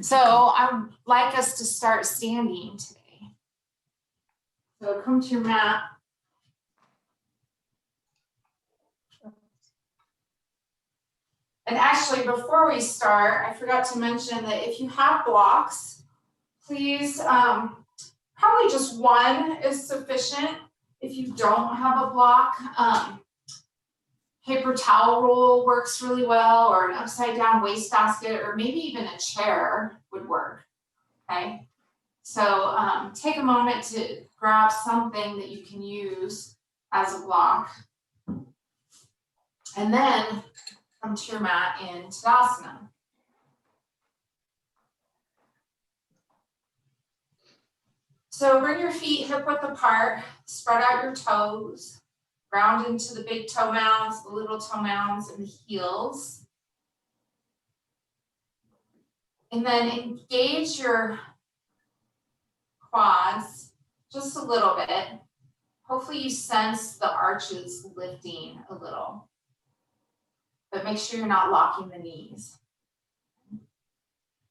So I would like us to start standing today. So come to your mat. And actually, before we start, I forgot to mention that if you have blocks, please, probably just one is sufficient. If you don't have a block, paper towel roll works really well, or an upside down wastebasket, or maybe even a chair would work, okay? So take a moment to grab something that you can use as a block. And then come to your mat in Tadasana. So bring your feet hip width apart, spread out your toes, ground into the big toe mounds, the little toe mounds, and the heels. And then engage your quads just a little bit. Hopefully you sense the arches lifting a little, but make sure you're not locking the knees.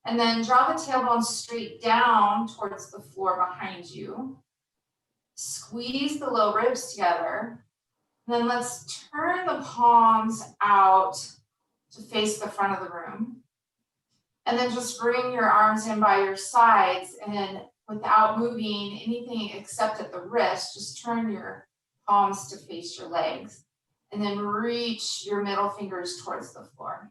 And then draw the tailbone straight down towards the floor behind you. Squeeze the low ribs together. And then let's turn the palms out to face the front of the room. And then just bring your arms in by your sides, and without moving anything except at the wrist, just turn your palms to face your legs. And then reach your middle fingers towards the floor.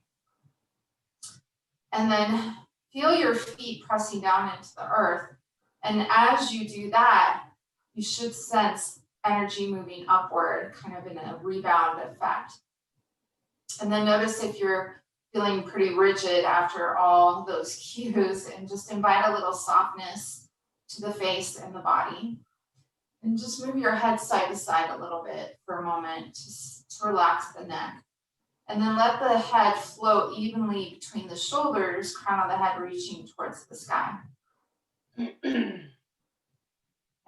And then feel your feet pressing down into the earth. And as you do that, you should sense energy moving upward, kind of in a rebound effect. And then notice if you're feeling pretty rigid after all those cues, and just invite a little softness to the face and the body. And just move your head side to side a little bit for a moment to relax the neck. And then let the head float evenly between the shoulders, crown of the head reaching towards the sky.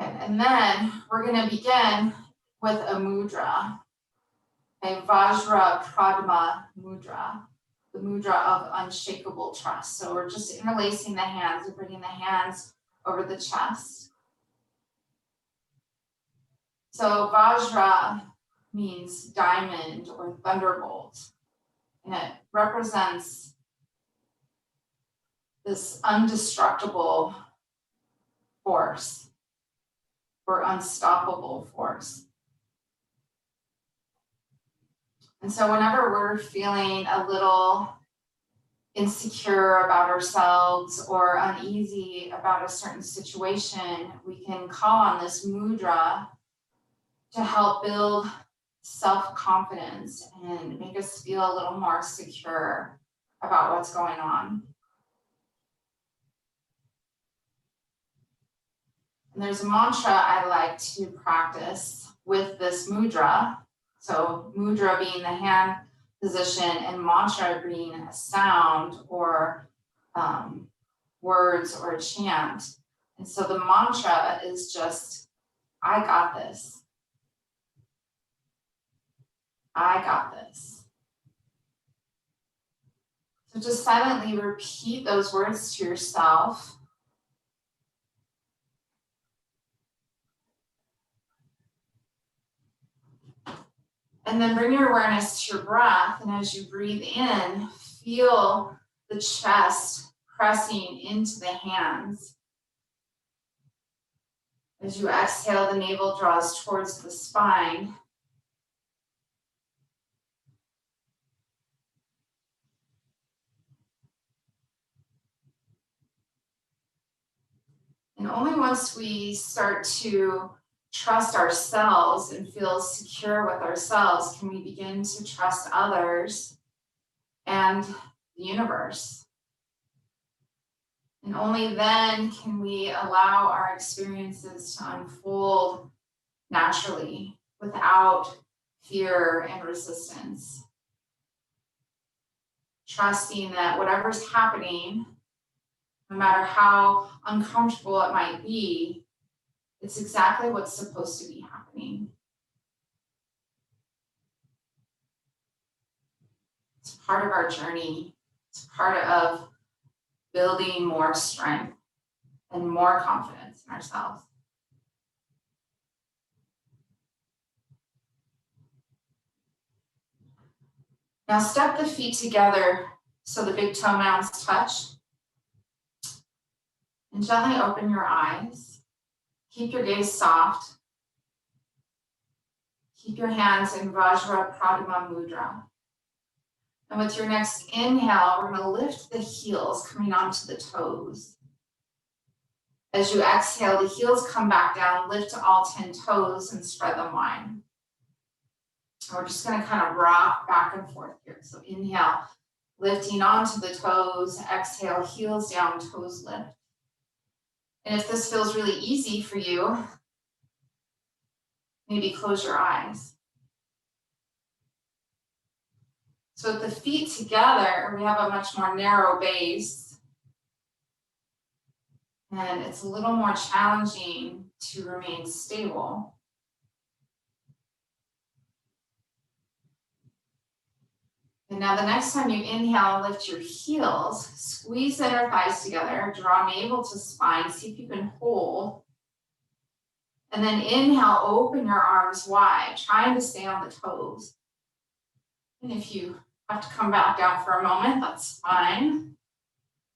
And then we're going to begin with a mudra, a Vajrapradama mudra, the mudra of Unshakable Trust. So we're just interlacing the hands and bringing the hands over the chest. So Vajra means diamond or thunderbolt, and it represents this indestructible force or unstoppable force. And so whenever we're feeling a little insecure about ourselves or uneasy about a certain situation, we can call on this mudra to help build self-confidence and make us feel a little more secure about what's going on. And there's a mantra I like to practice with this mudra. So mudra being the hand position and mantra being a sound or words or a chant. And so the mantra is just, I got this. I got this. So just silently repeat those words to yourself. And then bring your awareness to your breath. And as you breathe in, feel the chest pressing into the hands. As you exhale, the navel draws towards the spine. And only once we start to trust ourselves and feel secure with ourselves can we begin to trust others and the universe. And only then can we allow our experiences to unfold naturally without fear and resistance. Trusting that whatever's happening, no matter how uncomfortable it might be, it's exactly what's supposed to be happening. It's part of our journey. It's part of building more strength and more confidence in ourselves. Now step the feet together so the big toenails touch. And gently open your eyes. Keep your gaze soft. Keep your hands in Vajrapradama mudra. And with your next inhale, we're going to lift the heels coming onto the toes. As you exhale, the heels come back down, lift to all 10 toes and spread them wide. And we're just going to kind of rock back and forth here. So inhale, lifting onto the toes. Exhale, heels down, toes lift. And if this feels really easy for you, maybe close your eyes. So with the feet together, we have a much more narrow base. And it's a little more challenging to remain stable. And now the next time you inhale, lift your heels, squeeze the inner thighs together, draw navel to spine, see if you can hold. And then inhale, open your arms wide, trying to stay on the toes. And if you have to come back down for a moment, that's fine.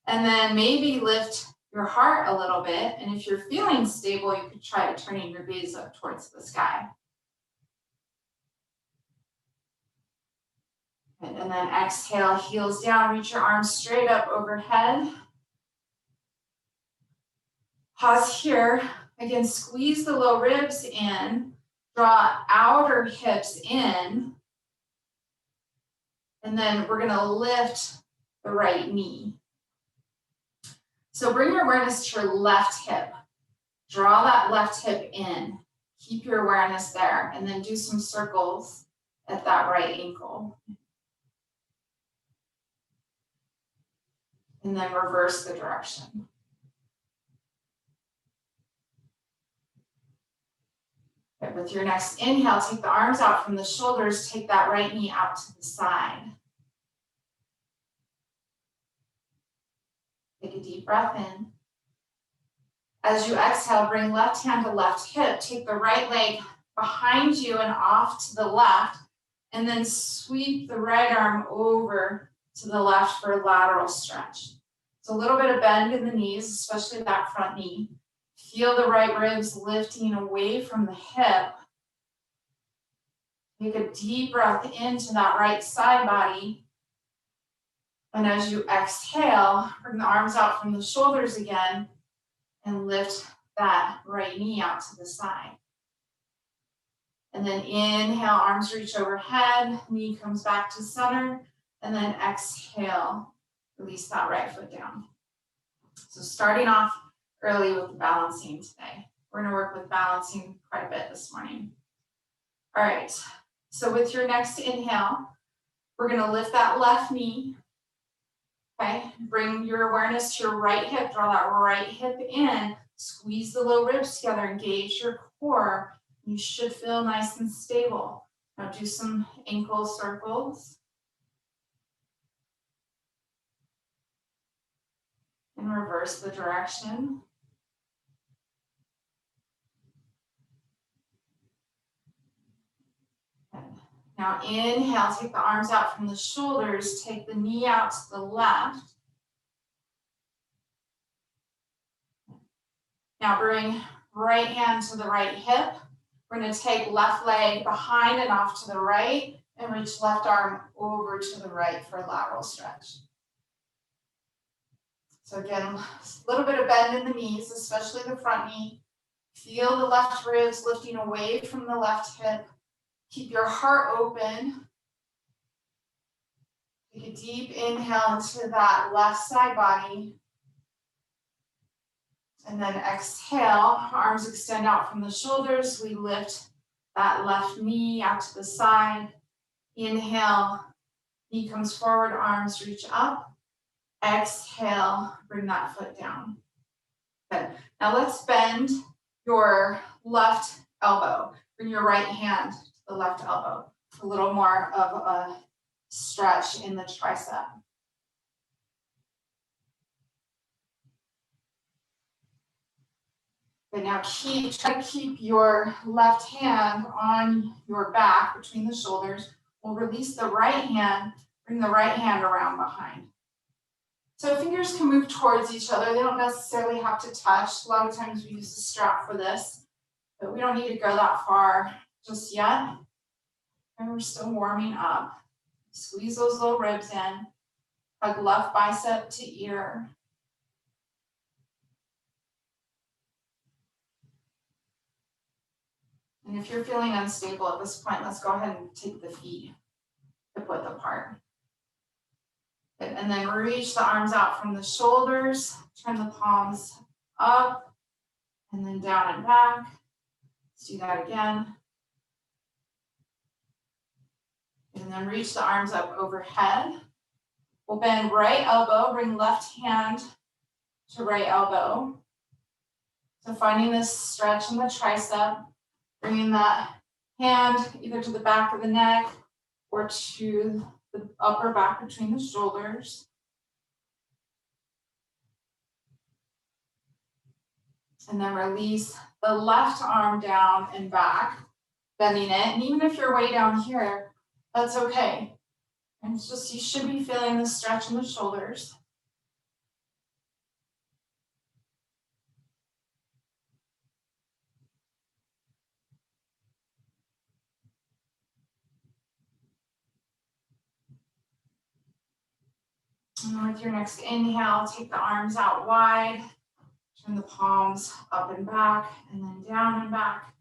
And then maybe lift your heart a little bit. And if you're feeling stable, you could try turning your gaze up towards the sky. And then exhale, heels down, reach your arms straight up overhead. Pause here. Again, squeeze the low ribs in, draw outer hips in, and then we're going to lift the right knee. So bring your awareness to your left hip. Draw that left hip in. Keep your awareness there, and then do some circles at that right ankle. And then reverse the direction. Okay, with your next inhale, take the arms out from the shoulders, take that right knee out to the side. Take a deep breath in. As you exhale, bring left hand to left hip, take the right leg behind you and off to the left, and then sweep the right arm over to the left for a lateral stretch. So a little bit of bend in the knees, especially that front knee. Feel the right ribs lifting away from the hip. Take a deep breath into that right side body. And as you exhale, bring the arms out from the shoulders again and lift that right knee out to the side. And then inhale, arms reach overhead, knee comes back to center, and then exhale, release that right foot down. So starting off early with the balancing today. We're going to work with balancing quite a bit this morning. All right, so with your next inhale, we're going to lift that left knee. Okay, bring your awareness to your right hip, draw that right hip in, squeeze the low ribs together, engage your core. You should feel nice and stable. Now do some ankle circles. And reverse the direction. Good. Now inhale, take the arms out from the shoulders, take the knee out to the left. Now bring right hand to the right hip. We're going to take left leg behind and off to the right and reach left arm over to the right for a lateral stretch. So again, a little bit of bend in the knees, especially the front knee. Feel the left ribs lifting away from the left hip. Keep your heart open. Take a deep inhale into that left side body. And then exhale, arms extend out from the shoulders. We lift that left knee out to the side. Inhale, knee comes forward, arms reach up. Exhale, bring that foot down. Good. Now let's bend your left elbow. Bring your right hand to the left elbow. A little more of a stretch in the tricep. Okay, now try to keep your left hand on your back between the shoulders. We'll release the right hand, bring the right hand around behind. So fingers can move towards each other. They don't necessarily have to touch. A lot of times we use a strap for this, but we don't need to go that far just yet. And we're still warming up. Squeeze those little ribs in. Hug left bicep to ear. And if you're feeling unstable at this point, let's go ahead and take the feet hip width apart. And then reach the arms out from the shoulders, turn the palms up, and then down and back. Let's do that again. And then reach the arms up overhead. We'll bend right elbow, bring left hand to right elbow. So finding this stretch in the tricep, bringing that hand either to the back of the neck or to the upper back between the shoulders. And then release the left arm down and back, bending it. And even if you're way down here, that's okay. And it's just, you should be feeling the stretch in the shoulders. And with your next inhale, take the arms out wide, turn the palms up and back, and then down and back.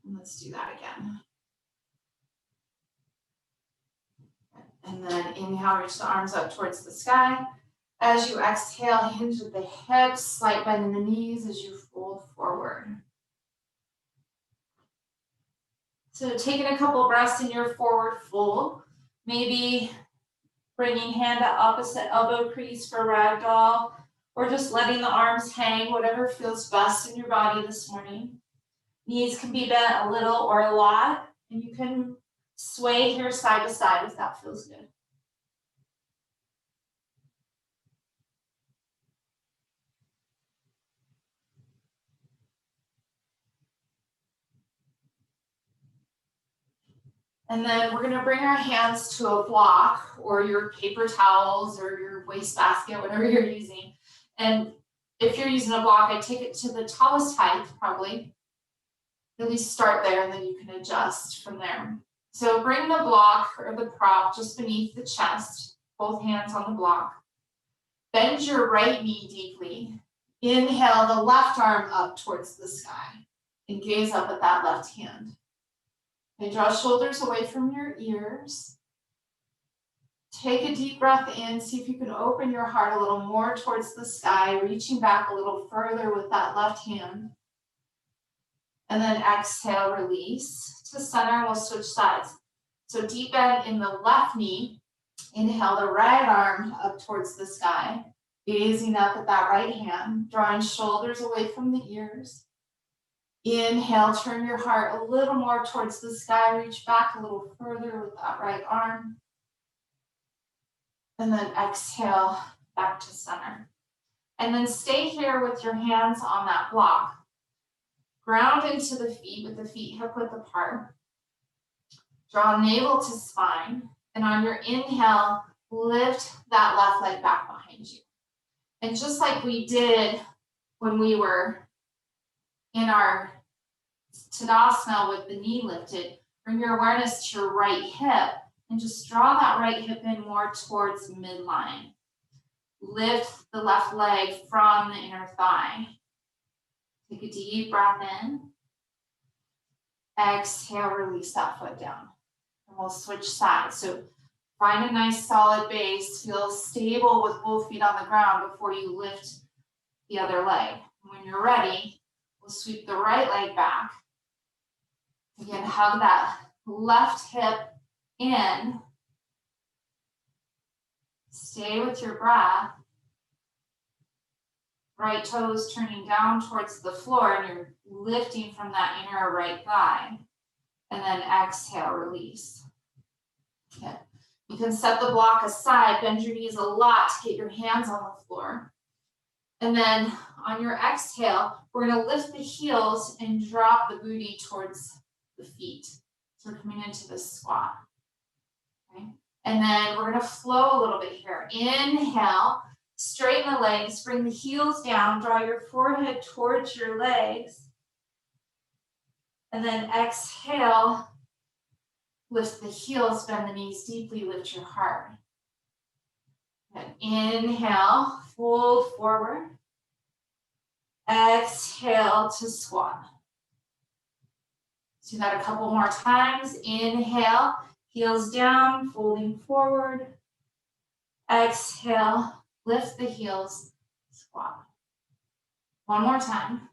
And let's do that again. And then inhale, reach the arms up towards the sky. As you exhale, hinge at the hips, slight bend in the knees as you fold forward. So taking a couple breaths in your forward fold, maybe bringing hand to opposite elbow crease for ragdoll, or just letting the arms hang, whatever feels best in your body this morning. Knees can be bent a little or a lot, and you can sway here side to side if that feels good. And then we're going to bring our hands to a block or your paper towels or your wastebasket, whatever you're using. And if you're using a block, I take it to the tallest height, probably. At least start there, and then you can adjust from there. So bring the block or the prop just beneath the chest, both hands on the block. Bend your right knee deeply. Inhale the left arm up towards the sky and gaze up at that left hand. Okay, draw shoulders away from your ears. Take a deep breath in. See if you can open your heart a little more towards the sky, reaching back a little further with that left hand. And then exhale, release to center. We'll switch sides. So deep bend in the left knee. Inhale the right arm up towards the sky, gazing up at that right hand, drawing shoulders away from the ears. Inhale, turn your heart a little more towards the sky, reach back a little further with that right arm. And then exhale, back to center. And then stay here with your hands on that block. Ground into the feet with the feet hip width apart. Draw navel to spine. And on your inhale, lift that left leg back behind you. And just like we did when we were in our Tadasana with the knee lifted, bring your awareness to your right hip and just draw that right hip in more towards midline. Lift the left leg from the inner thigh. Take a deep breath in. Exhale, release that foot down. And we'll switch sides. So find a nice solid base. Feel stable with both feet on the ground before you lift the other leg. When you're ready, we'll sweep the right leg back. Again, hug that left hip in. Stay with your breath. Right toes turning down towards the floor, and you're lifting from that inner right thigh. And then exhale, release. Okay. You can set the block aside, bend your knees a lot to get your hands on the floor. And then on your exhale, we're gonna lift the heels and drop the booty towards the feet. So we're coming into this squat, okay? And then we're gonna flow a little bit here. Inhale, straighten the legs, bring the heels down, draw your forehead towards your legs. And then exhale, lift the heels, bend the knees deeply, lift your heart. And inhale, fold forward. Exhale to squat. Do that a couple more times. Inhale, heels down, folding forward. Exhale, lift the heels, squat. One more time.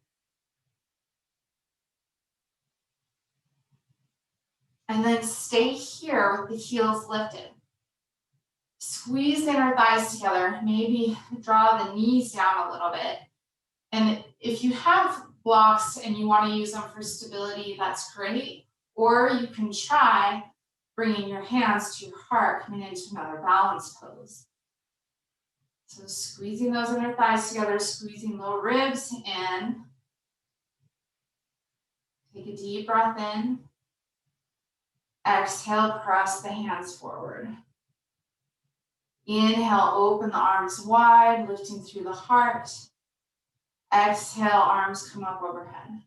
And then stay here with the heels lifted. Squeeze the inner thighs together. Maybe draw the knees down a little bit. And if you have blocks and you want to use them for stability, that's great. Or you can try bringing your hands to your heart, coming into another balance pose. So squeezing those inner thighs together, squeezing lower ribs in. Take a deep breath in. Exhale, press the hands forward. Inhale, open the arms wide, lifting through the heart. Exhale, arms come up overhead.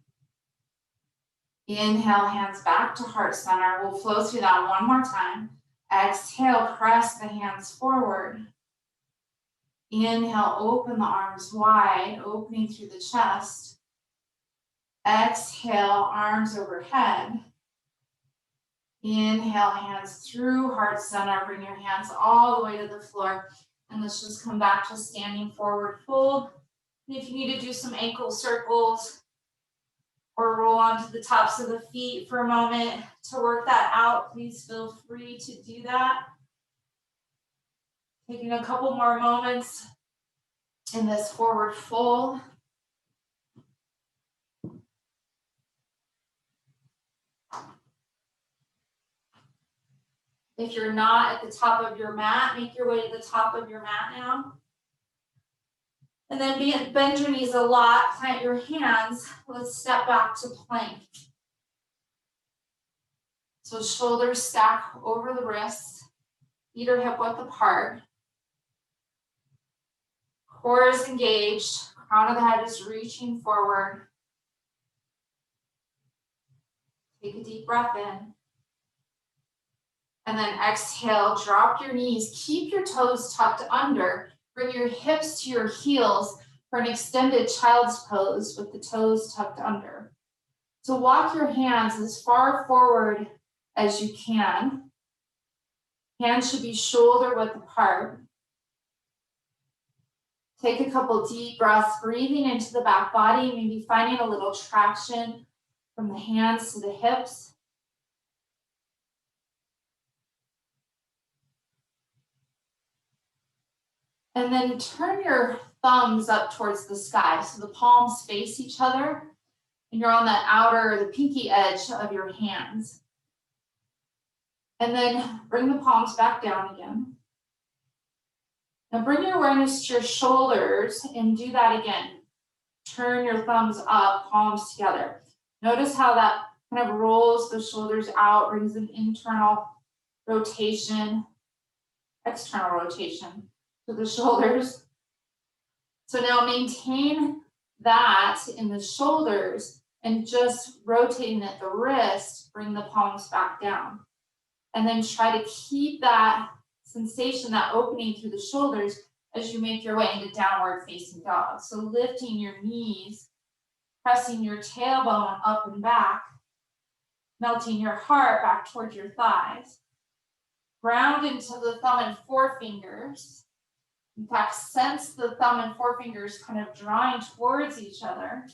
Inhale, hands back to heart center. We'll flow through that one more time. Exhale, press the hands forward. Inhale, open the arms wide, opening through the chest. Exhale, arms overhead. Inhale, hands through heart center. Bring your hands all the way to the floor. And let's just come back to standing forward fold. And if you need to do some ankle circles or roll onto the tops of the feet for a moment to work that out, please feel free to do that. Taking a couple more moments in this forward fold. If you're not at the top of your mat, make your way to the top of your mat now. And then bend your knees a lot, plant your hands. Let's step back to plank. So shoulders stack over the wrists, feet are hip width apart. Core is engaged, crown of the head is reaching forward. Take a deep breath in. And then exhale, drop your knees, keep your toes tucked under. Bring your hips to your heels for an extended child's pose with the toes tucked under. So walk your hands as far forward as you can. Hands should be shoulder width apart. Take a couple deep breaths, breathing into the back body, maybe finding a little traction from the hands to the hips. And then turn your thumbs up towards the sky. So the palms face each other and you're on the outer, the pinky edge of your hands. And then bring the palms back down again. Now bring your awareness to your shoulders and do that again. Turn your thumbs up, palms together. Notice how that kind of rolls the shoulders out, brings an internal rotation, external rotation to the shoulders. So now maintain that in the shoulders and just rotating at the wrist, bring the palms back down. And then try to keep that sensation, that opening through the shoulders as you make your way into downward facing dog. So lifting your knees, pressing your tailbone up and back, melting your heart back towards your thighs. Ground into the thumb and forefingers. In fact, sense the thumb and forefingers kind of drawing towards each other.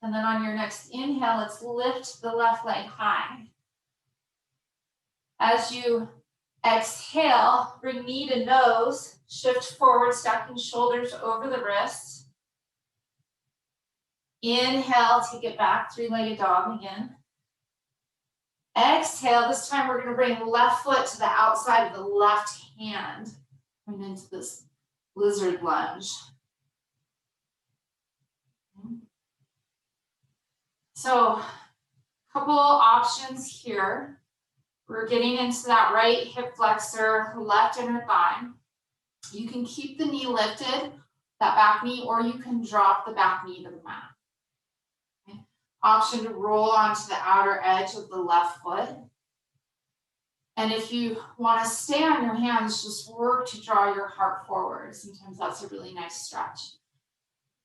And then on your next inhale, let's lift the left leg high. As you exhale, bring knee to nose, shift forward, stacking shoulders over the wrists. Inhale, take it back, three-legged dog again. Exhale, this time we're going to bring left foot to the outside of the left hand. Coming into this lizard lunge. So a couple options here. We're getting into that right hip flexor, left inner thigh. You can keep the knee lifted, that back knee, or you can drop the back knee to the mat. Okay. Option to roll onto the outer edge of the left foot. And if you want to stay on your hands, just work to draw your heart forward. Sometimes that's a really nice stretch.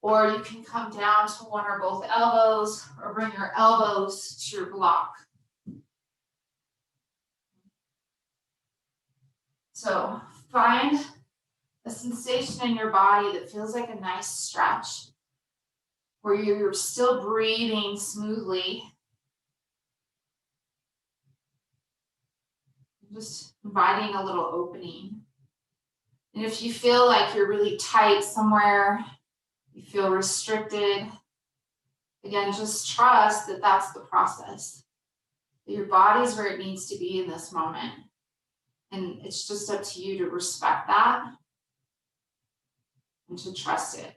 Or you can come down to one or both elbows, or bring your elbows to your block. So find a sensation in your body that feels like a nice stretch, where you're still breathing smoothly. Just inviting a little opening. And if you feel like you're really tight somewhere, you feel restricted, again, just trust that that's the process. That your body's where it needs to be in this moment. And it's just up to you to respect that and to trust it.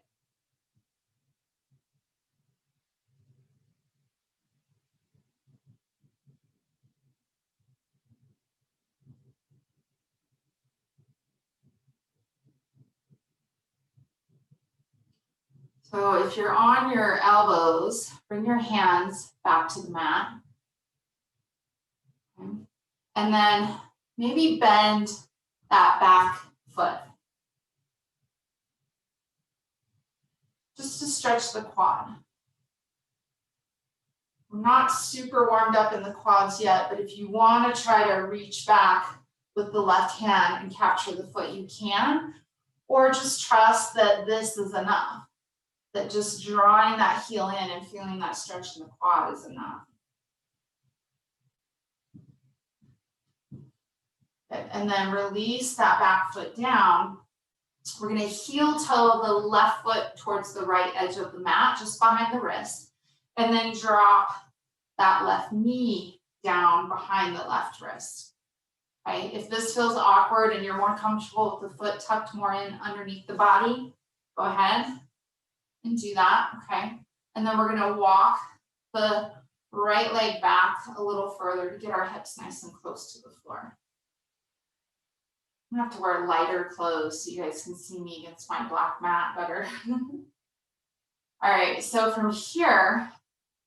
So if you're on your elbows, bring your hands back to the mat. Okay. And then maybe bend that back foot. Just to stretch the quad. We're not super warmed up in the quads yet, but if you want to try to reach back with the left hand and capture the foot, you can. Or just trust that this is enough. That just drawing that heel in and feeling that stretch in the quad is enough. And then release that back foot down. We're going to heel toe the left foot towards the right edge of the mat, just behind the wrist. And then drop that left knee down behind the left wrist. Okay? If this feels awkward and you're more comfortable with the foot tucked more in underneath the body, go ahead and do that, okay? And then we're gonna walk the right leg back a little further to get our hips nice and close to the floor. I'm gonna have to wear lighter clothes so you guys can see me against my black mat better. All right, so from here,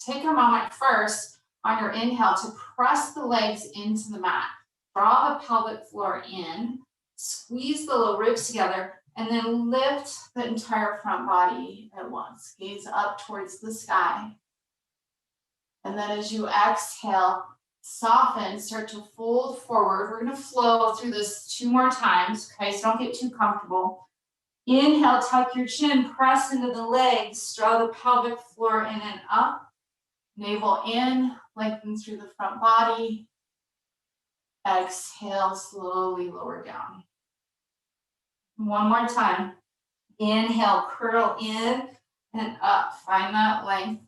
take a moment first on your inhale to press the legs into the mat. Draw the pelvic floor in, squeeze the low ribs together, and then lift the entire front body at once. Gaze up towards the sky. And then as you exhale, soften, start to fold forward. We're going to flow through this 2 more times, okay? So don't get too comfortable. Inhale, tuck your chin, press into the legs, draw the pelvic floor in and up. Navel in, lengthen through the front body. Exhale, slowly lower down. 1 more time. Inhale, curl in and up. Find that length.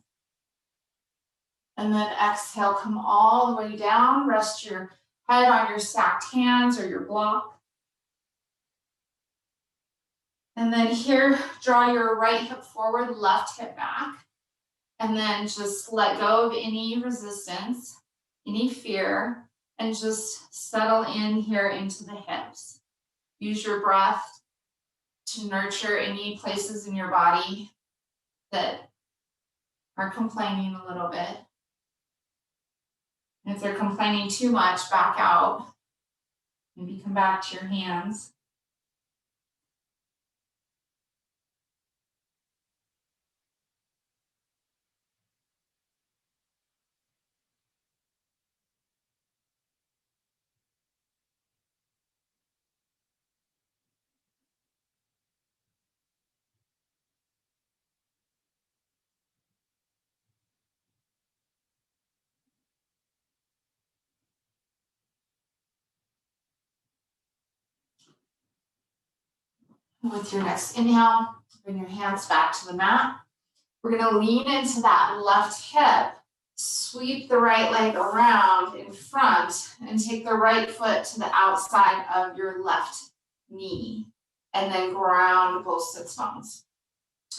And then exhale, come all the way down. Rest your head on your stacked hands or your block. And then here, draw your right hip forward, left hip back. And then just let go of any resistance, any fear, and just settle in here into the hips. Use your breath to nurture any places in your body that are complaining a little bit. And if they're complaining too much, back out. Maybe come back to your hands. With your next inhale, bring your hands back to the mat. We're going to lean into that left hip, sweep the right leg around in front, and take the right foot to the outside of your left knee. and then ground both sits bones.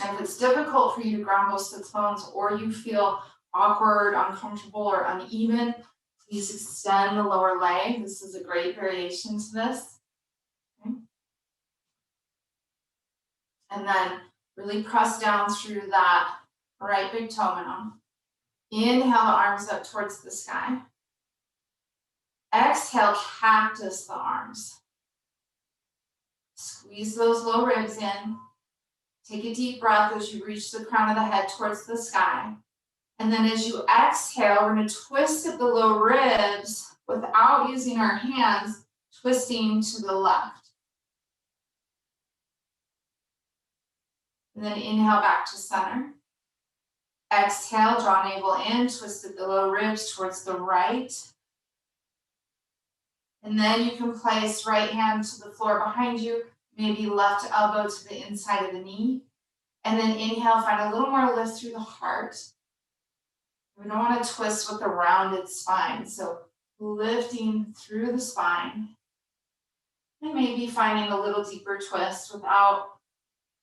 And if it's difficult for you to ground both sits bones, or you feel awkward, uncomfortable, or uneven, please extend the lower leg. This is a great variation to this. Okay. And then really press down through that right big toe mound. Inhale the arms up towards the sky. Exhale, cactus the arms. Squeeze those low ribs in. Take a deep breath as you reach the crown of the head towards the sky. And then as you exhale, we're going to twist at the low ribs without using our hands, twisting to the left. And then inhale back to center. Exhale, draw navel in, twist at the low ribs towards the right. And then you can place right hand to the floor behind you, maybe left elbow to the inside of the knee. And then inhale, find a little more lift through the heart. We don't want to twist with a rounded spine. So lifting through the spine. And maybe finding a little deeper twist without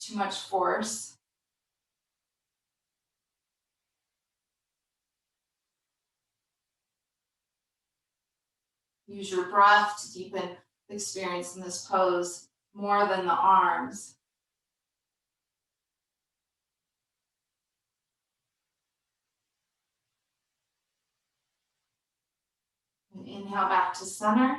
too much force. Use your breath to deepen the experience in this pose more than the arms. And inhale back to center.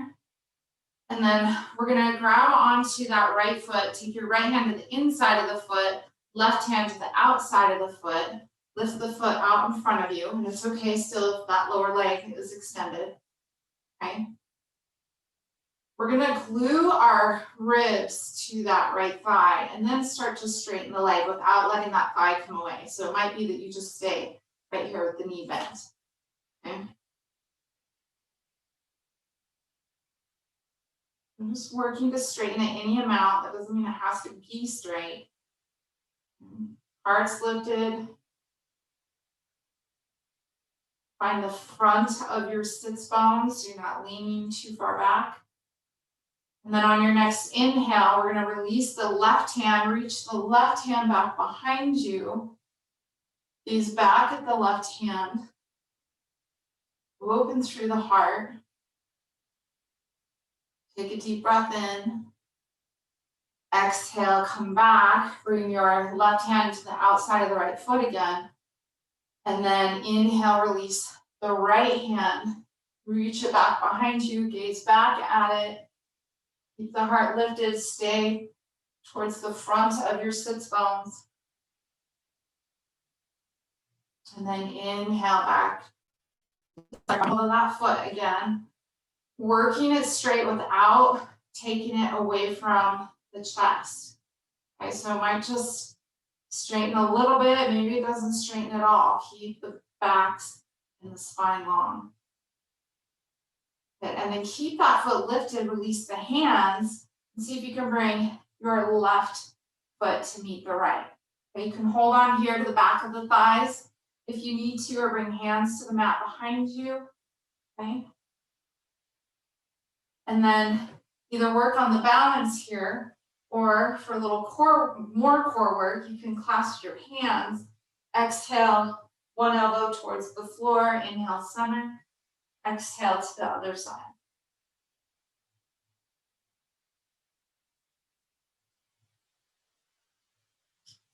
And then we're going to grab onto that right foot. Take your right hand to the inside of the foot, left hand to the outside of the foot. Lift the foot out in front of you. And it's okay still if that lower leg is extended. Okay. We're going to glue our ribs to that right thigh and then start to straighten the leg without letting that thigh come away. So it might be that you just stay right here with the knee bent. Okay. I'm just working to straighten it any amount. That doesn't mean it has to be straight. Heart's lifted. Find the front of your sits bones so you're not leaning too far back. And then on your next inhale, we're going to release the left hand, reach the left hand back behind you. Gaze back at the left hand. Open through the heart. Take a deep breath in. Exhale, come back. Bring your left hand to the outside of the right foot again. And then inhale, release the right hand. Reach it back behind you. Gaze back at it. Keep the heart lifted. Stay towards the front of your sits bones. And then inhale back. Follow that foot again. Working it straight without taking it away from the chest. Okay, so it might just straighten a little bit. Maybe it doesn't straighten at all. Keep the backs and the spine long. And then keep that foot lifted, release the hands, and see if you can bring your left foot to meet the right. Okay, you can hold on here to the back of the thighs if you need to, or bring hands to the mat behind you. Okay. And then either work on the balance here, or for a little more core work, you can clasp your hands. Exhale, one elbow towards the floor. Inhale, center. Exhale to the other side.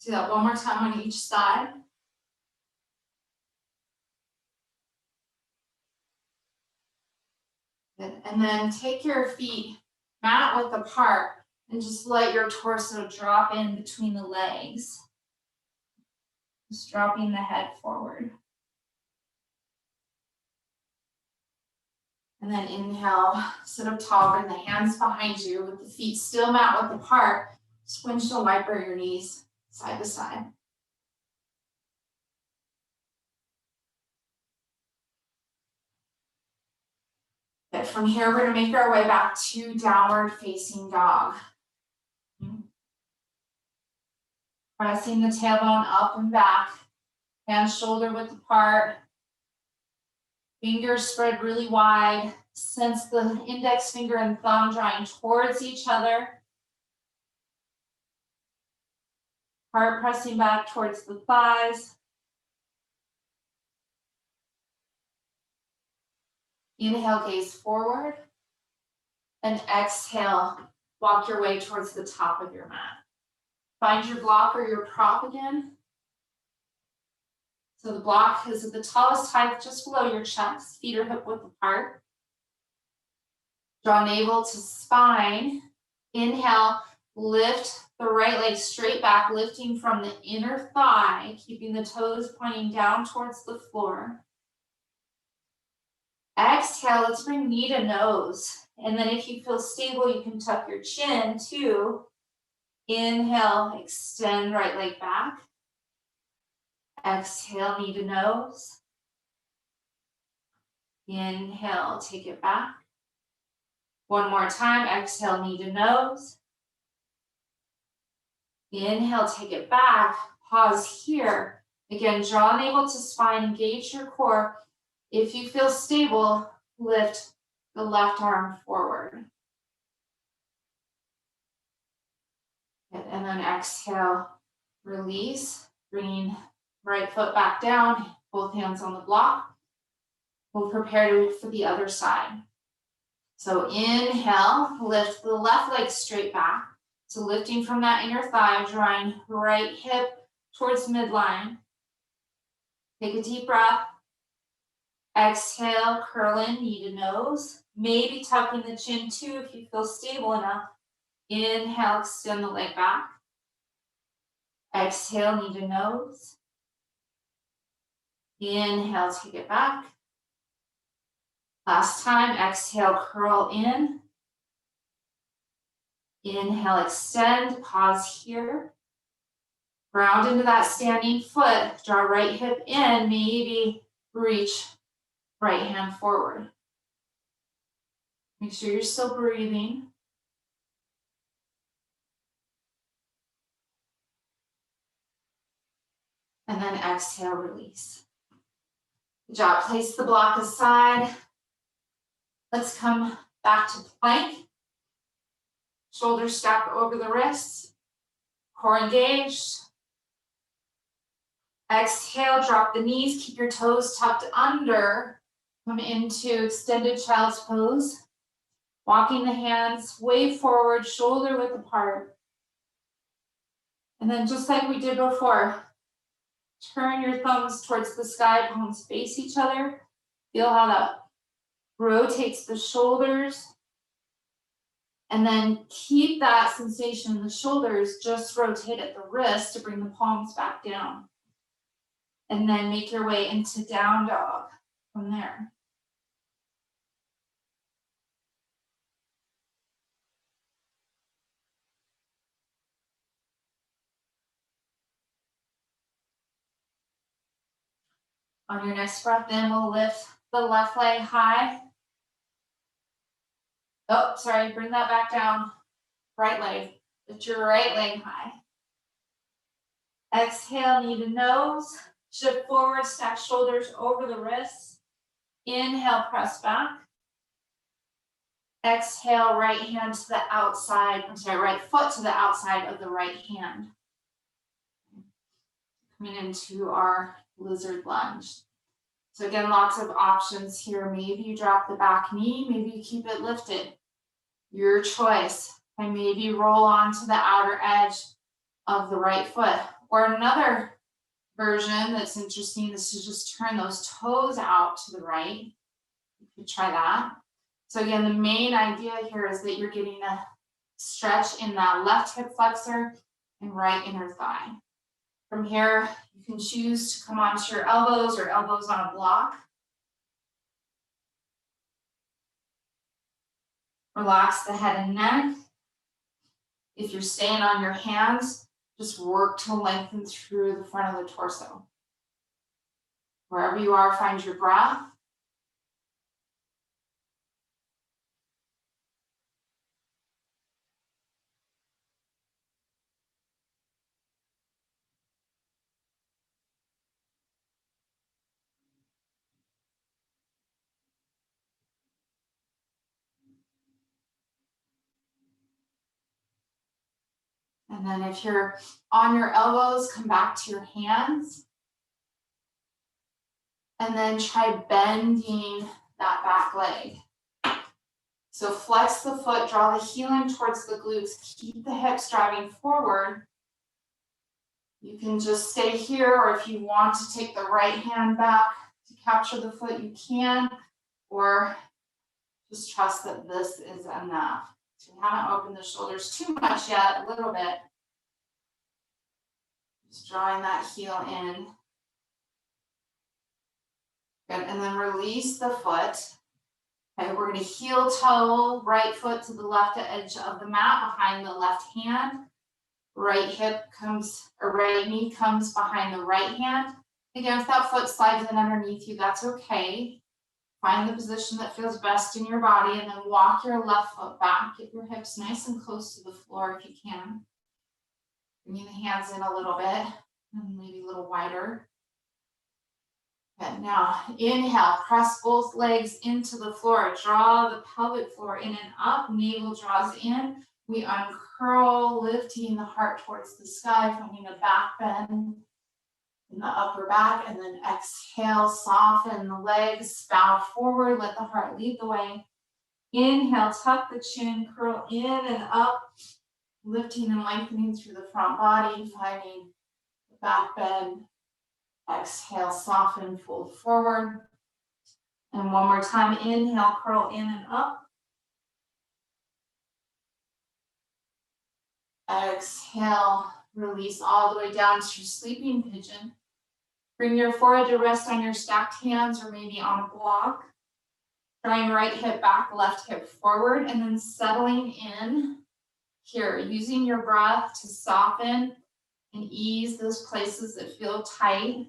Do that one more time on each side. And then take your feet mat width apart and just let your torso drop in between the legs. Just dropping the head forward. And then inhale, sit up tall, bring the hands behind you with the feet still mat width apart. Just windshield wiper your knees side to side. Good. From here, we're going to make our way back to downward facing dog. Pressing the tailbone up and back, hands shoulder width apart. Fingers spread really wide. Sense the index finger and thumb drawing towards each other. Heart pressing back towards the thighs. Inhale, gaze forward. And exhale, walk your way towards the top of your mat. Find your block or your prop again. So the block is at the tallest height, just below your chest. Feet are hip width apart. Draw navel to spine. Inhale, lift the right leg straight back, lifting from the inner thigh, keeping the toes pointing down towards the floor. Exhale, let's bring knee to nose. And then if you feel stable, you can tuck your chin too. Inhale, extend right leg back. Exhale, knee to nose. Inhale, take it back. One more time, exhale, knee to nose. Inhale, take it back. Pause here. Again, draw navel to spine, engage your core. If you feel stable, lift the left arm forward. And then exhale, release, bringing right foot back down, both hands on the block. We'll prepare for the other side. So inhale, lift the left leg straight back. So lifting from that inner thigh, drawing right hip towards midline. Take a deep breath. Exhale, curl in, knee to nose. Maybe tucking the chin too if you feel stable enough. Inhale, extend the leg back. Exhale, knee to nose. Inhale, take it back. Last time, exhale, curl in. Inhale, extend, pause here. Ground into that standing foot. Draw right hip in, maybe reach right hand forward. Make sure you're still breathing. And then exhale, release. Good job. Place the block aside. Let's come back to plank. Shoulders stacked over the wrists. Core engaged. Exhale, drop the knees. Keep your toes tucked under. Come into extended child's pose. Walking the hands way forward, shoulder width apart. And then just like we did before, turn your thumbs towards the sky, palms face each other. Feel how that rotates the shoulders. And then keep that sensation in the shoulders, just rotate at the wrist to bring the palms back down. And then make your way into down dog from there. On your next breath in, we'll lift the left leg high. Oh, sorry, bring that back down. Right leg, lift your right leg high. Exhale, knee to nose. Shift forward, stack shoulders over the wrists. Inhale, press back. Exhale, right hand to the outside, right foot to the outside of the right hand. Coming into our lizard lunge. So again, lots of options here. Maybe you drop the back knee, maybe you keep it lifted. Your choice. And maybe roll onto the outer edge of the right foot. Or another version that's interesting is to just turn those toes out to the right. You could try that. So again, the main idea here is that you're getting a stretch in that left hip flexor and right inner thigh. From here, you can choose to come onto your elbows or elbows on a block. Relax the head and neck. If you're staying on your hands, just work to lengthen through the front of the torso. Wherever you are, find your breath. And then if you're on your elbows, come back to your hands. And then try bending that back leg. So flex the foot, draw the heel in towards the glutes, keep the hips driving forward. You can just stay here, or if you want to take the right hand back to capture the foot, you can, or just trust that this is enough. So we haven't opened the shoulders too much yet, a little bit. Just drawing that heel in. Good, and then release the foot. Okay, we're going to heel toe, right foot to the left edge of the mat behind the left hand. Right hip comes, or right knee comes behind the right hand. Again, if that foot slides in underneath you, that's okay. Find the position that feels best in your body, and then walk your left foot back. Get your hips nice and close to the floor if you can. Bringing the hands in a little bit, and maybe a little wider. Good. Now, inhale, press both legs into the floor. Draw the pelvic floor in and up. Navel draws in. We uncurl, lifting the heart towards the sky, finding a back bend in the upper back. And then exhale, soften the legs, bow forward, let the heart lead the way. Inhale, tuck the chin, curl in and up, lifting and lengthening through the front body, finding the back bend. Exhale, soften, fold forward. And one more time, inhale, curl in and up. Exhale, release all the way down to your sleeping pigeon. Bring your forehead to rest on your stacked hands or maybe on a block. Drawing right hip back, left hip forward, and then settling in here, using your breath to soften and ease those places that feel tight.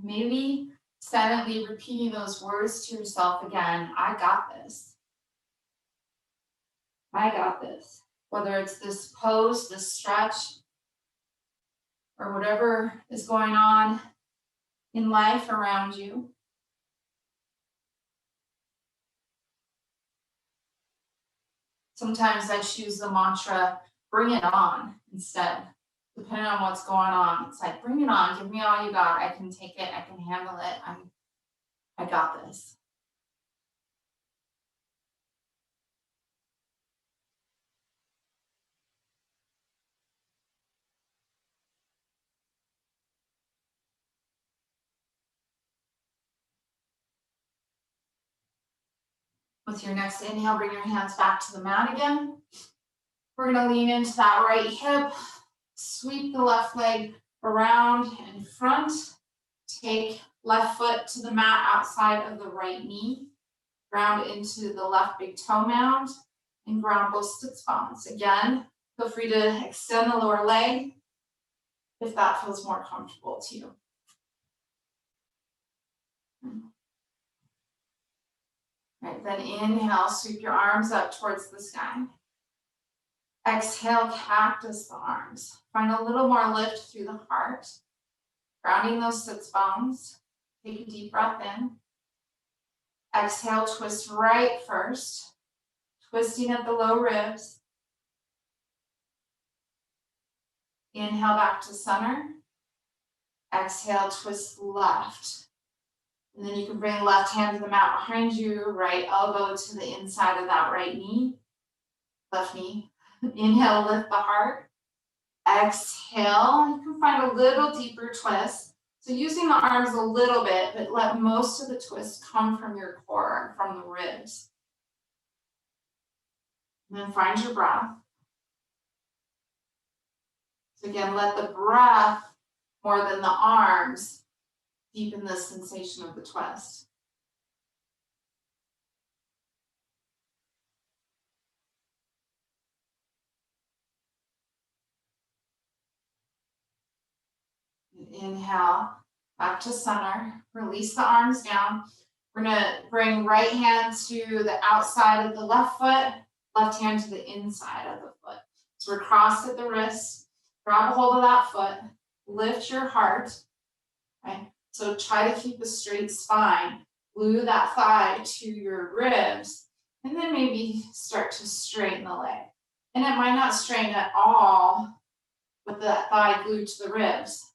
Maybe silently repeating those words to yourself again. I got this. I got this. Whether it's this pose, this stretch, or whatever is going on in life around you. Sometimes I choose the mantra, bring it on instead. Depending on what's going on. It's like, bring it on, give me all you got. I can take it, I can handle it. I got this. With your next inhale, bring your hands back to the mat again. We're gonna lean into that right hip, sweep the left leg around and front. Take left foot to the mat outside of the right knee. Ground into the left big toe mound and ground both sits bones. Again, feel free to extend the lower leg if that feels more comfortable to you. Right, then inhale, sweep your arms up towards the sky. Exhale, cactus the arms. Find a little more lift through the heart. Grounding those sits bones. Take a deep breath in. Exhale, twist right first. Twisting at the low ribs. Inhale back to center. Exhale, twist left. And then you can bring left hand to the mat behind you, right elbow to the inside of that right knee, left knee. Inhale, lift the heart. Exhale, you can find a little deeper twist. So using the arms a little bit, but let most of the twist come from your core, from the ribs. And then find your breath. So again, let the breath, more than the arms, deepen the sensation of the twist. Inhale, back to center. Release the arms down. We're gonna bring right hand to the outside of the left foot, left hand to the inside of the foot. So we're crossed at the wrist. Grab a hold of that foot. Lift your heart. Okay? So try to keep a straight spine. Glue that thigh to your ribs. And then maybe start to straighten the leg. And it might not strain at all with the thigh glued to the ribs.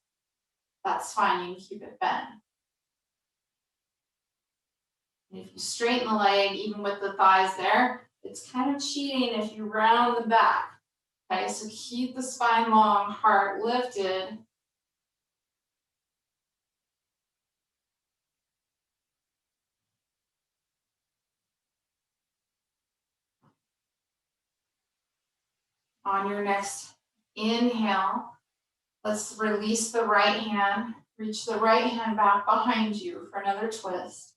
That's fine, you can keep it bent. And if you straighten the leg, even with the thighs there, it's kind of cheating if you round the back. Okay, so keep the spine long, heart lifted. On your next inhale, let's release the right hand. Reach the right hand back behind you for another twist.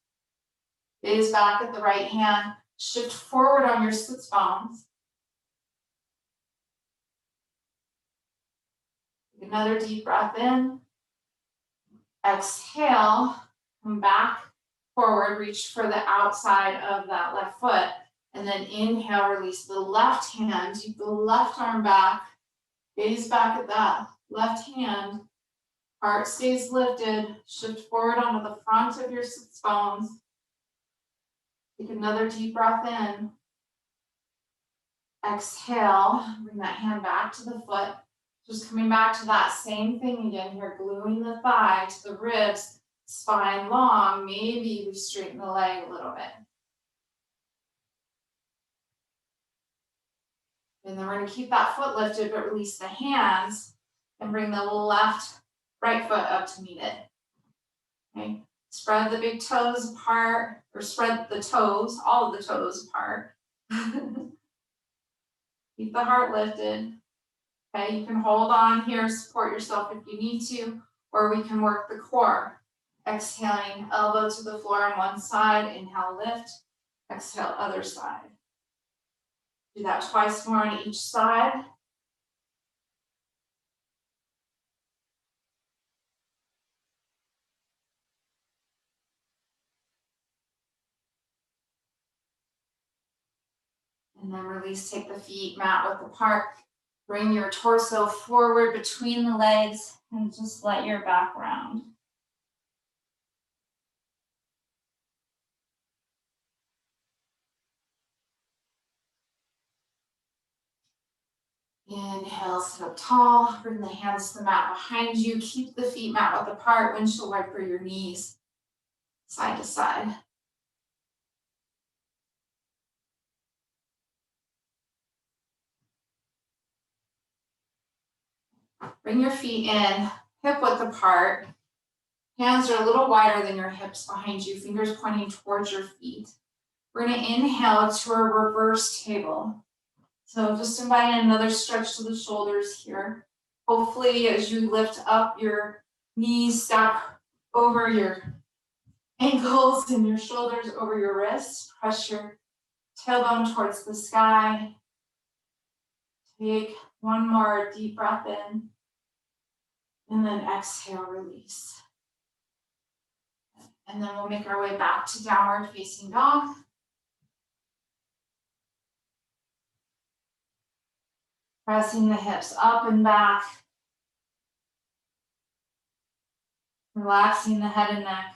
Gaze back at the right hand. Shift forward on your sits bones. Another deep breath in. Exhale, come back forward, reach for the outside of that left foot. And then inhale, release the left hand, keep the left arm back. Gaze back at that left hand. Heart stays lifted. Shift forward onto the front of your sits bones. Take another deep breath in. Exhale, bring that hand back to the foot. Just coming back to that same thing again here, gluing the thigh to the ribs, spine long. Maybe we straighten the leg a little bit. And then we're going to keep that foot lifted, but release the hands and bring the right foot up to meet it. Okay. Spread the big toes apart, or spread the toes, all of the toes apart. Keep the heart lifted. Okay, you can hold on here, support yourself if you need to, or we can work the core. Exhaling, elbow to the floor on one side, inhale, lift. Exhale, other side. Do that twice more on each side. And then release, take the feet mat width apart. Bring your torso forward between the legs and just let your back round. Inhale, sit up tall. Bring the hands to the mat behind you. Keep the feet mat width apart. Windshield wiper your knees side to side. Bring your feet in, hip width apart. Hands are a little wider than your hips behind you, fingers pointing towards your feet. We're going to inhale to a reverse table. So just inviting another stretch to the shoulders here. Hopefully, as you lift up, your knees stack over your ankles and your shoulders over your wrists. Press your tailbone towards the sky. Take one more deep breath in. And then exhale, release. And then we'll make our way back to downward facing dog. Pressing the hips up and back. Relaxing the head and neck.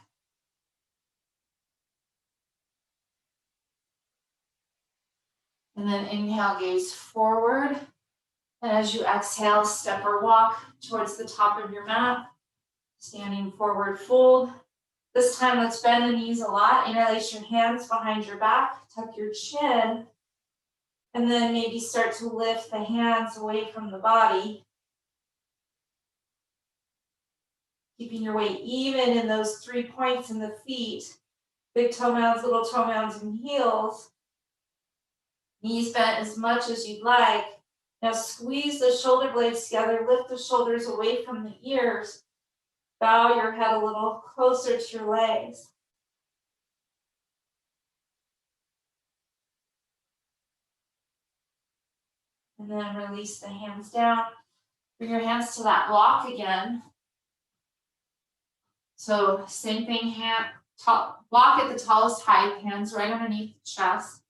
And then inhale, gaze forward. And as you exhale, step or walk towards the top of your mat. Standing forward fold. This time, let's bend the knees a lot. Interlace your hands behind your back. Tuck your chin. And then maybe start to lift the hands away from the body. Keeping your weight even in those 3 points in the feet. Big toe mounds, little toe mounds, and heels. Knees bent as much as you'd like. Now squeeze the shoulder blades together. Lift the shoulders away from the ears. Bow your head a little closer to your legs. And then release the hands down. Bring your hands to that block again. So same thing, block at the tallest height, hands right underneath the chest,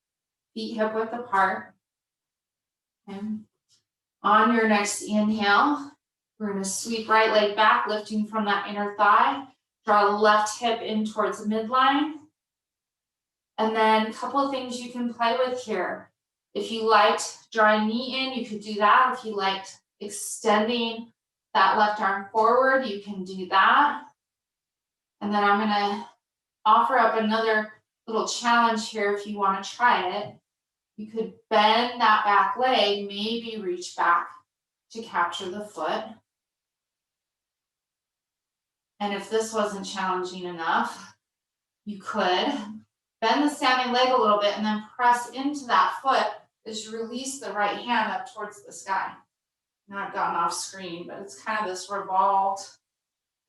feet hip width apart. Okay. On your next inhale, we're going to sweep right leg back, lifting from that inner thigh. Draw the left hip in towards the midline. And then a couple of things you can play with here. If you liked drawing knee in, you could do that. If you liked extending that left arm forward, you can do that. And then I'm gonna offer up another little challenge here if you want to try it. You could bend that back leg, maybe reach back to capture the foot. And if this wasn't challenging enough, you could bend the standing leg a little bit and then press into that foot as you release the right hand up towards the sky. Now I've gotten off screen, but it's kind of this revolved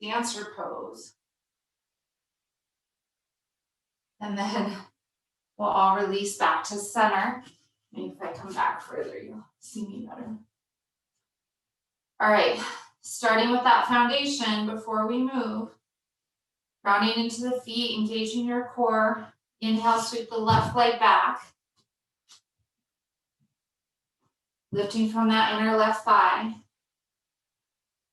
dancer pose. And then we'll all release back to center. Maybe if I come back further, you'll see me better. All right, starting with that foundation before we move. Grounding into the feet, engaging your core. Inhale, sweep the left leg back. Lifting from that inner left thigh.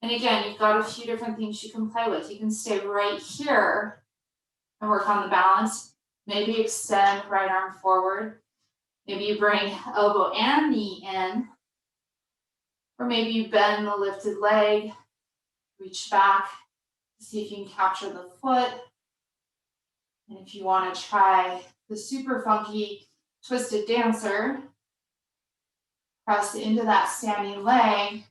And again, you've got a few different things you can play with. You can stay right here and work on the balance. Maybe extend right arm forward. Maybe you bring elbow and knee in. Or maybe you bend the lifted leg, reach back, see if you can capture the foot. And if you want to try the super funky twisted dancer, press into that standing leg,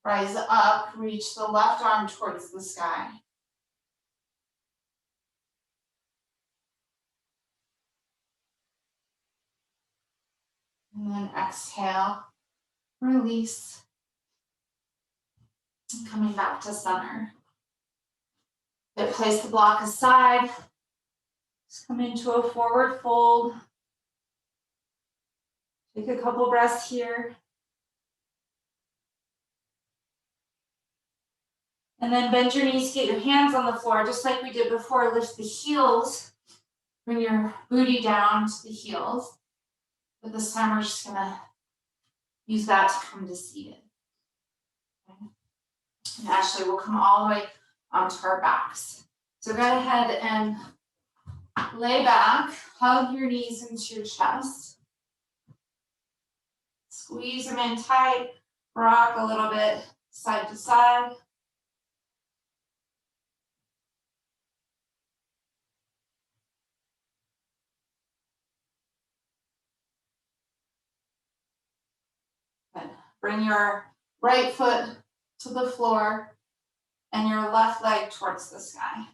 rise up, reach the left arm towards the sky. And then exhale, release, and coming back to center. Then place the block aside. Just come into a forward fold. Take a couple breaths here. And then bend your knees, get your hands on the floor, just like we did before. Lift the heels. Bring your booty down to the heels. But this time we're just gonna use that to come to seated. Okay. And actually we'll come all the way onto our backs. So go ahead and lay back, hug your knees into your chest. Squeeze them in tight, rock a little bit side to side. Good. Bring your right foot to the floor and your left leg towards the sky.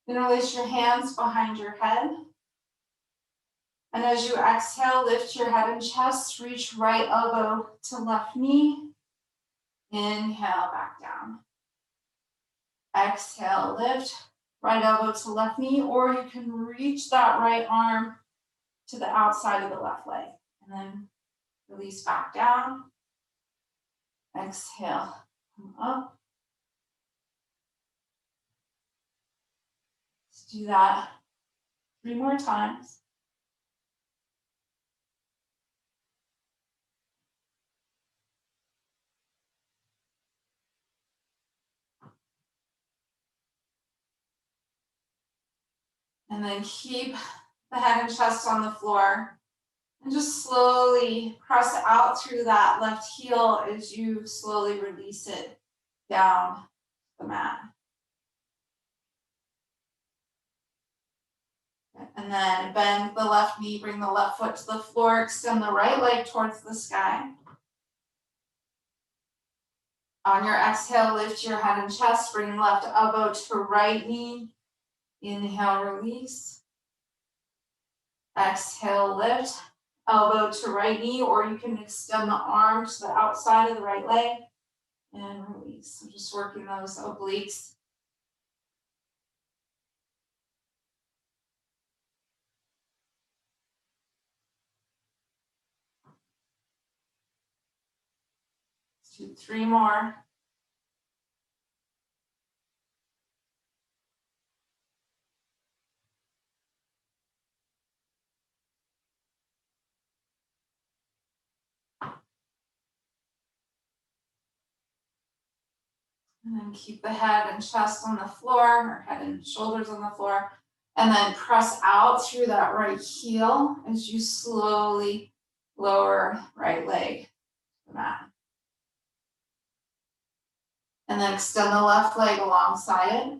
Interlace your hands behind your head. And as you exhale, lift your head and chest, reach right elbow to left knee. Inhale, back down. Exhale, lift, right elbow to left knee, or you can reach that right arm to the outside of the left leg. And then release back down. Exhale, come up. Let's do that 3 more times. And then keep the head and chest on the floor. And just slowly press out through that left heel as you slowly release it down the mat. And then bend the left knee, bring the left foot to the floor, extend the right leg towards the sky. On your exhale, lift your head and chest, bring left elbow to right knee. Inhale, release. Exhale, lift. Elbow to right knee, or you can extend the arm to the outside of the right leg and release. So just working those obliques. Let's do 3 more. And then keep the head and chest on the floor, or head and shoulders on the floor. And then press out through that right heel as you slowly lower right leg to the mat. And then extend the left leg alongside it.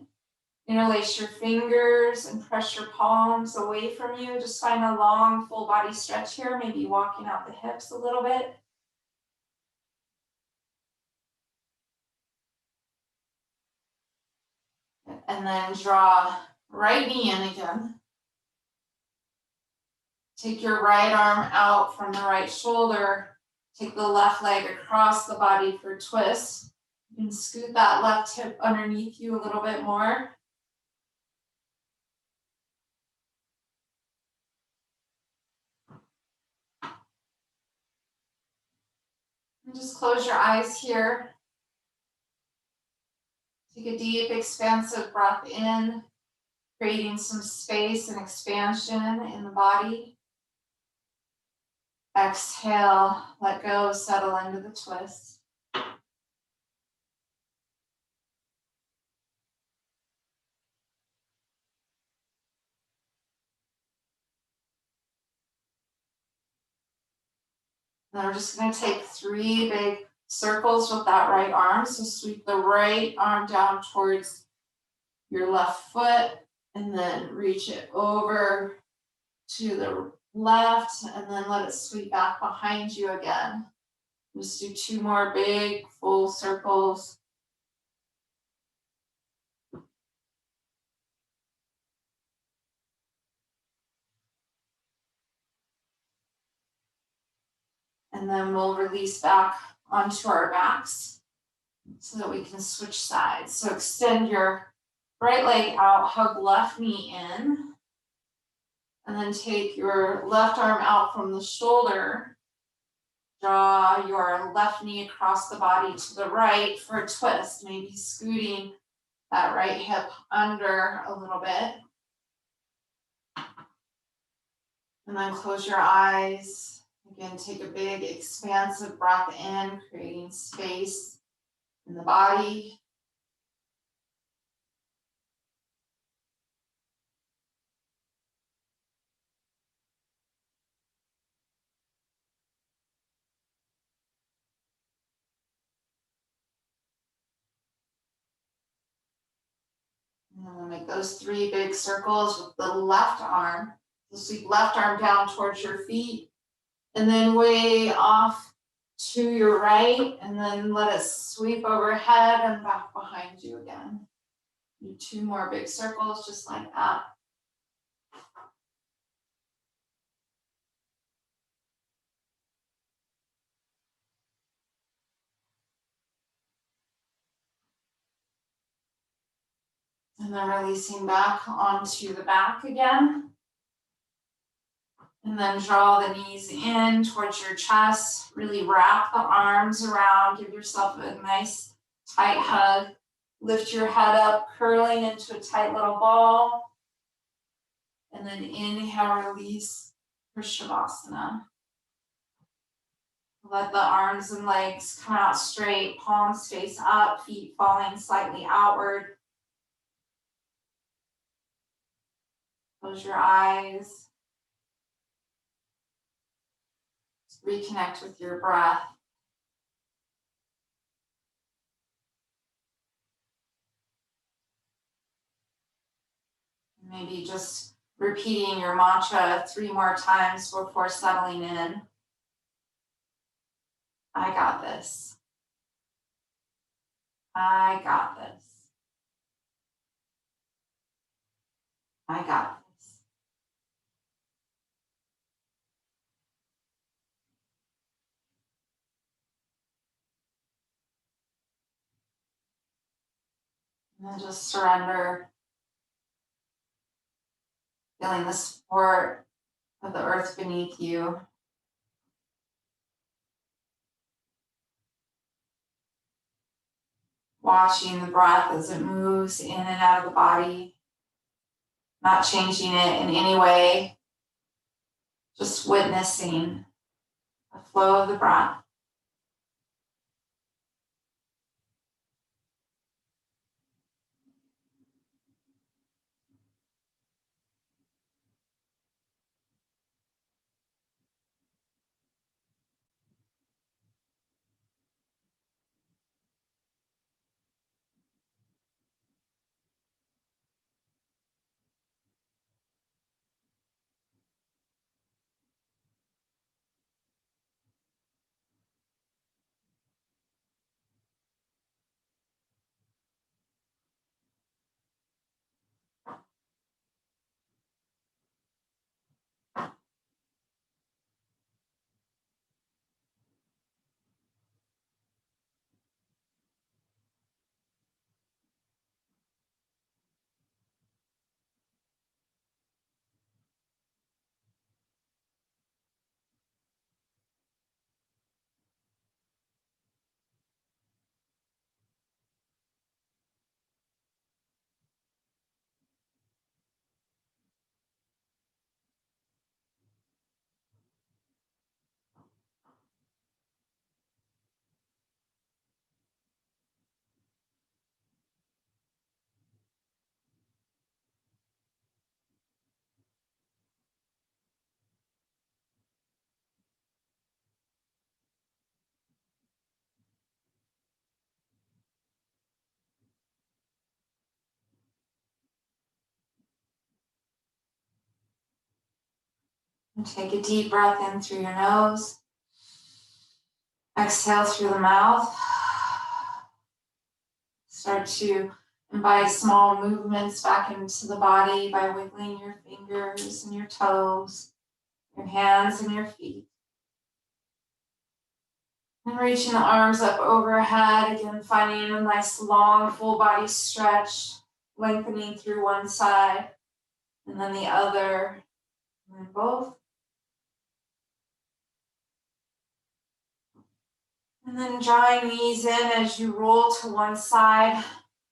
Interlace your fingers and press your palms away from you. Just find a long full body stretch here, maybe walking out the hips a little bit. And then draw right knee in again. Take your right arm out from the right shoulder. Take the left leg across the body for a twist. You can scoot that left hip underneath you a little bit more. And just close your eyes here. Take a deep, expansive breath in, creating some space and expansion in the body. Exhale, let go, settle into the twist. Then we're just going to take 3 big circles with that right arm. So sweep the right arm down towards your left foot and then reach it over to the left and then let it sweep back behind you again. Just do 2 more big full circles. And then we'll release back onto our backs so that we can switch sides. So extend your right leg out, hug left knee in, and then take your left arm out from the shoulder. Draw your left knee across the body to the right for a twist, maybe scooting that right hip under a little bit. And then close your eyes. Again, take a big expansive breath in, creating space in the body. And then we'll make those 3 big circles with the left arm. So sweep left arm down towards your feet and then way off to your right, and then let it sweep overhead and back behind you again. Do 2 more big circles just like that. And then releasing back onto the back again. And then draw the knees in towards your chest. Really wrap the arms around. Give yourself a nice tight hug. Lift your head up, curling into a tight little ball. And then inhale, release for Shavasana. Let the arms and legs come out straight, palms face up, feet falling slightly outward. Close your eyes. Reconnect with your breath. Maybe just repeating your mantra 3 more times before settling in. I got this. I got this. I got this. And then just surrender. Feeling the support of the earth beneath you. Watching the breath as it moves in and out of the body. Not changing it in any way. Just witnessing the flow of the breath. And take a deep breath in through your nose. Exhale through the mouth. Start to invite small movements back into the body by wiggling your fingers and your toes, your hands and your feet. And reaching the arms up overhead, again finding a nice long full body stretch, lengthening through one side and then the other, and then both. And then drawing knees in as you roll to one side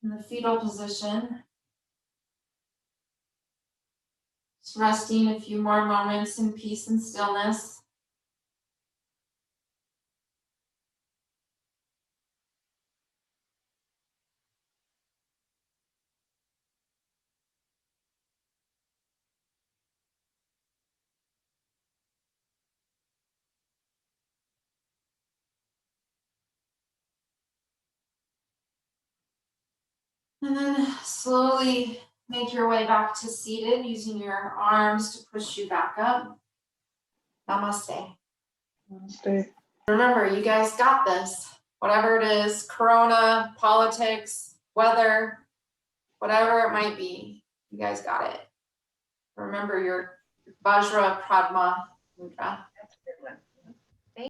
in the fetal position. Just resting a few more moments in peace and stillness. And then slowly make your way back to seated using your arms to push you back up. Namaste. Namaste. Remember, you guys got this. Whatever it is, corona, politics, weather, whatever it might be, you guys got it. Remember your Vajrapradama mudra.